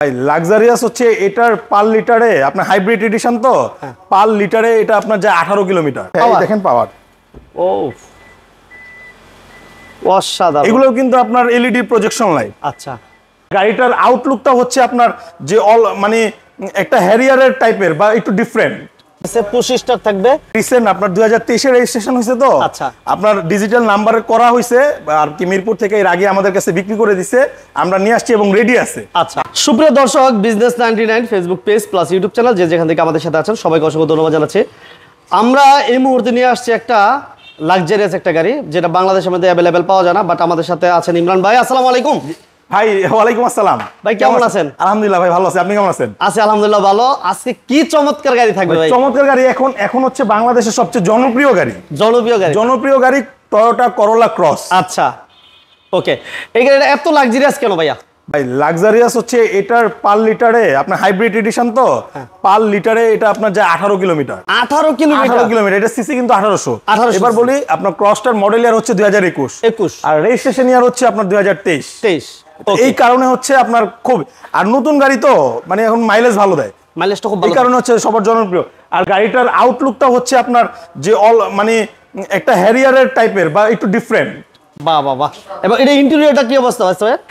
ভাই লাক্সারিয়াস হচ্ছে এটার পার লিটারে আপনার হাইব্রিড এডিশন তো পার লিটারে এটা আপনার যায় 18 কিলোমিটার। দেখেন পাওয়ার ও অসাধারণ। এগুলো কিন্তু আপনার এলইডি প্রজেকশন লাইট। আচ্ছা, গাড়িটার আউটলুকটা হচ্ছে আপনার যে অল মানে একটা হ্যারিয়ারের টাইপের বা একটু ডিফারেন্ট। পঁচিশটা থাকবে রিসেন্ট আপনার 2023 এর রেজিস্ট্রেশন হয়েছে তো। আচ্ছা, আপনার ডিজিটাল নাম্বার করা হয়েছে আর কি মিরপুর থেকে এর আগে আমাদের কাছে বিক্রি করে দিছে, আমরা নিয়ে আসছি এবং রেডি আছে। আচ্ছা, সুপ্রিয় দর্শক, business 99 Facebook page plus YouTube channel যে যেখান থেকে আমাদের সাথে আছেন সবাইকে অসংখ্য ধন্যবাদ জানাচ্ছি। আমরা এই মুহূর্তে নিয়ে আসছি একটা লাক্সারিয়াস একটা গাড়ি যেটা বাংলাদেশের মধ্যে অ্যাভেলেবেল পাওয়া যায় না, বাট আমাদের সাথে আছেন ইমরান ভাই। আসসালামু আলাইকুম ভাই। ওয়ালাইকুম আসসালাম ভাই, কেমন আছেন? আলহামদুলিল্লাহ ভাই, ভালো আছি, আপনি কেমন আছেন? আছি আলহামদুলিল্লাহ ভালো। আজকে কি চমৎকার গাড়ি থাকবে ভাই? চমৎকার গাড়ি এখন হচ্ছে বাংলাদেশের সবচেয়ে জনপ্রিয় গাড়ি টয়োটা করোলা ক্রস। আচ্ছা, ওকে। এই গাড়িটা এত লাক্সারিয়াস কেন ভাইয়া? ভাই লাক্সারিয়াস হচ্ছে এটার পার লিটারে আপনার হাইব্রিড এডিশন তো পার লিটারে এটা আপনার যায় 18 কিলোমিটার। 18 কিলোমিটার। এটা সিসি কিন্তু 1800। এবার বলি আপনার ক্রসটার মডেল ইয়ার হচ্ছে 2021 আর রেজিস্ট্রেশন ইয়ার হচ্ছে আপনার 2023। এই কারণে হচ্ছে আপনার খুব আর নতুন গাড়ি তো মানে এখন মাইলেজ ভালো দেয়, মাইলেজটা খুব ভালো, এই কারণে হচ্ছে সবার জনপ্রিয়। আর গাড়িটার আউটলুকটা হচ্ছে আপনার যে অল মানে একটা হ্যারিয়ারের টাইপের বা একটু ডিফারেন্ট। বাহ বাহ বাহ। এবার এটা ইন্টেরিয়রটা কি অবস্থা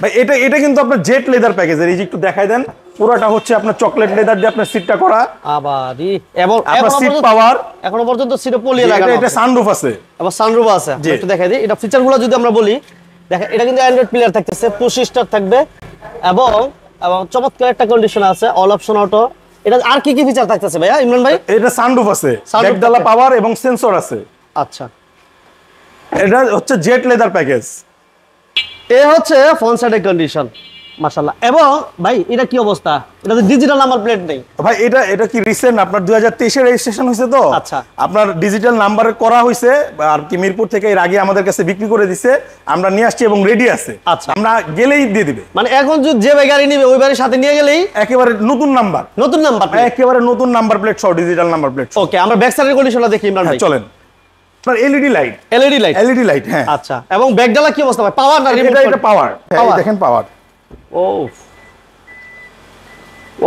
ভাই? এটা কিন্তু আপনার জেট লেদার প্যাকেজের। এই যে একটু দেখাই দেন, পুরোটা হচ্ছে আপনার চকলেট লেদার দিয়ে আপনার সিটটা করা। আবারই এবং আপনার সিট পাওয়ার এখনো পর্যন্ত সিটে পলি লাগানো আছে। এটা সানরুফ আছে, আবার সানরুফ আছে। একটু দেখাই দিই এটা ফিচারগুলো যদি আমরা বলি। দেখেন এটা কিন্তু অ্যান্ড্রয়েড প্লেয়ার থাকতেছে, 25টা থাকবে এবং চমৎকার একটা কন্ডিশন আছে, অল অপশন অটো। এটা আর কি কি ফিচার থাকতেছে ভাইয়া ইমরান ভাই? এটা সানরুফ আছে, ব্যাকডালা পাওয়ার এবং সেন্সর আছে। আচ্ছা, এটা হচ্ছে জেট লেদার প্যাকেজ। এ হচ্ছে ফ্রন্ট সাইডের কন্ডিশন, মাশাআল্লাহ। এবং ভাই এটা কি অবস্থা? এটা তো ডিজিটাল নাম্বার প্লেট নেই ভাই। এটা কি রিসেন্ট আপনার 2023 এর রেজিস্ট্রেশন হয়েছে তো। আচ্ছা, আপনার ডিজিটাল নাম্বার করা হয়েছে আর কি মিরপুর থেকে এর আগে আমাদের কাছে বিক্রি করে দিছে, আমরা নিয়ে আসছি এবং রেডি আছে। আচ্ছা, আমরা গেলেই দিয়ে দিবে। মানে এখন যে ভাই গাড়ি নিবে ওই বাড়ির সাথে নিয়ে গেলেই একেবারে নতুন নাম্বার একেবারে নতুন নাম্বার প্লেট সহ ডিজিটাল নাম্বার প্লেট। ওকে, আমরা ব্যাক সাইডের কন্ডিশনটা দেখি ইমরান ভাই। চলেন। আপনার এলইডি লাইট হ্যাঁ। আচ্ছা, এবং ব্যাকডালা কি অবস্থা ভাই? পাওয়ার না রিমোট? এটা পাওয়ার, দেখেন পাওয়ার। ও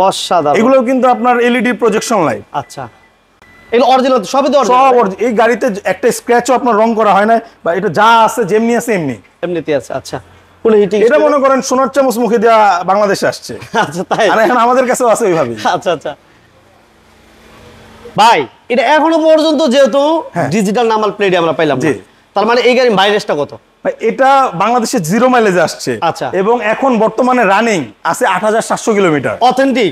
অসাধারণ। এগুলো কিন্তু আপনার এলইডি প্রজেকশন লাইট। আচ্ছা, এগুলো অরিজিনাল, সবই তো অরিজিনাল। এই গাড়িতে একটা স্ক্র্যাচও আপনার রং করা হয় না, বা এটা যা আছে যেমনি আছে এমনিতে আছে। আচ্ছা, ফুল হিটিং। এটা মনে করেন সোনার চামচ মুখে দেওয়া বাংলাদেশে আসছে। আচ্ছা, তাই? আর এখন আমাদের কাছেও আছে ওইভাবে। আচ্ছা আচ্ছা ভাই, এটা এখনো পর্যন্ত যেহেতু ডিজিটাল নাম্বার প্লেট আমরা পাইলাম না, তার মানে এই গাড়ির মাইলেজটা কত? এটা বাংলাদেশে 0 মাইলেজে আসছে। আচ্ছা, এবং এখন বর্তমানে রানিং আছে 8700 কিলোমিটার। অথেন্টিক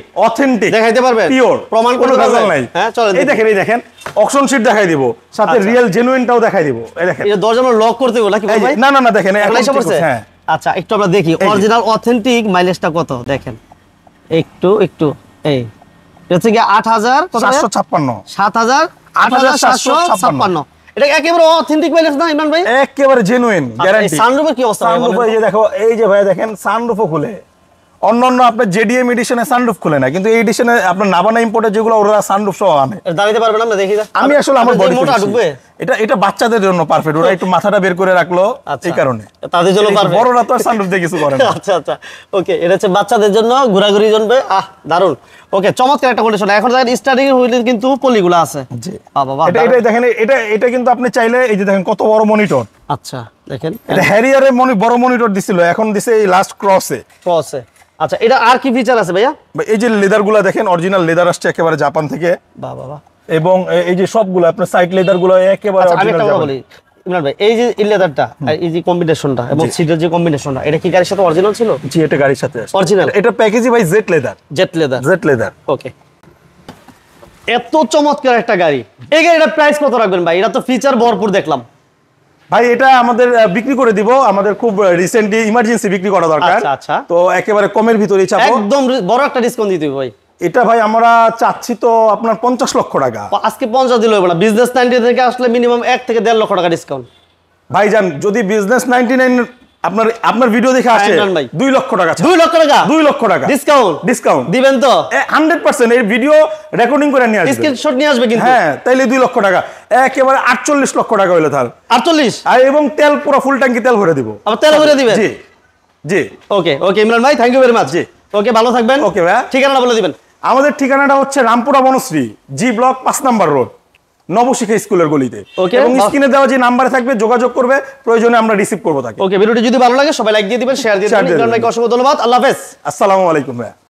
দেখাইতে পারবেন? পিওর, প্রমাণ কোনো ভেজাল নাই। হ্যাঁ চলেন। এই দেখেন অকশন শীট দেখাই দিব, সাথে রিয়েল জেনুইনটাও দেখাই দিব। এই দেখেন এটা দরজা লক করতে হবে নাকি ভাই? না দেখেন হ্যাঁ। আচ্ছা, একটু আমরা দেখি অরিজিনাল অথেন্টিক মাইলেজটা কত দেখেন। একটু এই হচ্ছে কি 8756 এটা একেবারে অথেন্টিক মাইলেজ না ইমরান ভাই? একেবারে জেনুইন গ্যারান্টি। সানরুফের কি অবস্থা? সানরুফ এই যে দেখো, এই যে ভাই দেখেন সানরুফও খুলে। অন্যান্য আপনার জেডিএম এডিশনে সানরুফ খুলে না, কিন্তু এই এডিশনে আপনার নাভানা ইম্পোর্টের যেগুলো ওরা সানরুফ সহ আনে। দাঁড়াতে পারবেন আমরা দেখি। আমি আসলে আমার বডি মোটা ঢুকবে, এটা বাচ্চাদের জন্য পারফেক্ট। ওরা একটু মাথাটা বের করে রাখলো এই কারণে, তাদের জন্য পারফেক্ট। বড়রা তো আর সানরুফ দিয়ে কিছু করে না। আচ্ছা, ওকে, এটা হচ্ছে বাচ্চাদের জন্য, ঘোরাঘুরির জন্য। দারুন। ওকে, চমৎকার একটা কন্ডিশন। এখন দেখেন স্টার্টিং হুইলের কিন্তু পলিগুলো আছে। জি বাবা, এটা দেখেন, এটা কিন্তু আপনি চাইলে এই যে দেখেন কত বড় মনিটর। আচ্ছা, দেখেন এটা হ্যারিয়ারে বড় মনিটর দিছিল, এখন দিছে এই লাস্ট ক্রসে। আচ্ছা, এটা আর কি ফিচার আছে ভাইয়া? এই যে লেদারগুলো দেখেন, অরিজিনাল লেদার আসছে একেবারে জাপান থেকে। বাবা। এবং এই যে সবগুলো আপনার সাইড লেদারগুলো একেবারে অরিজিনাল। আমি বলি ইমরান ভাই, এই যে লেদারটা আর এই যে কম্বিনেশনটা এবং সিটের যে কম্বিনেশনটা, এটা কি গাড়ির সাথে অরিজিনাল ছিল? জি, এটা গাড়ির সাথে আছে অরিজিনাল। এটা প্যাকেজই ভাই জেট লেদার। ওকে, এত চমৎকার একটা গাড়ি। এই গাড়িটার প্রাইস কত রাখবেন ভাই? এটা তো ফিচার ভরপুর দেখলাম ভাই। এটা আমাদের বিক্রি করে দিব, আমাদের খুব রিসেন্টলি ইমার্জেন্সি বিক্রি করা দরকার। আচ্ছা, তো একেবারে কমের ভিতরেই চাপো, একদম বড় একটা ডিসকাউন্ট দিতে ভাই। এটা ভাই আমরা চাচ্ছি তো আপনার 50 লক্ষ টাকা। আজকে 50 দিলে হবে না, বিজনেস 90 থেকে আসলে মিনিমাম 1 থেকে 1.5 লক্ষ টাকা ডিসকাউন্ট। ভাইজান যদি বিজনেস 99 আপনার ভিডিও দেখে আসে 2 লক্ষ টাকা। 2 লক্ষ টাকা ডিসকাউন্ট দিবেন তো? 100% এই ভিডিও রেকর্ডিং করে নিয়ে আসবে, স্ক্রিনশট নিয়ে আসবে কিন্তু। হ্যাঁ, তাইলে 2 লক্ষ টাকা একেবারে 48 লক্ষ টাকা হইলো তার। 48 আর এবং তেল পুরো ফুল ট্যাঙ্কি তেল ভরে দিব। আবার তেল ভরে দিবেন? জি। ওকে ইমরান ভাই, থ্যাংক ইউ ভেরি মাচ। জি। ওকে, ভালো থাকবেন। ওকে ভাইয়া, ঠিকানাটা বলে দিবেন। আমাদের ঠিকানাটা হচ্ছে রামপুরা বনশ্রী জি ব্লক 5 নম্বর রোড, নবশিখা স্কুলের গলিতে। Okay, এবং স্ক্রিনে দেওয়া যে নাম্বারে থাকবে যোগাযোগ করবে, প্রয়োজনে আমরা রিসিভ করবো তাকে। ওকে, ভিডিওটি যদি ভালো লাগে সবাই লাইক দিয়ে দিবেন, শেয়ার দিয়ে দিবেন। অসংখ্য ধন্যবাদ। আল্লাহ হাফেজ। আসসালামু আলাইকুম ভাইয়া।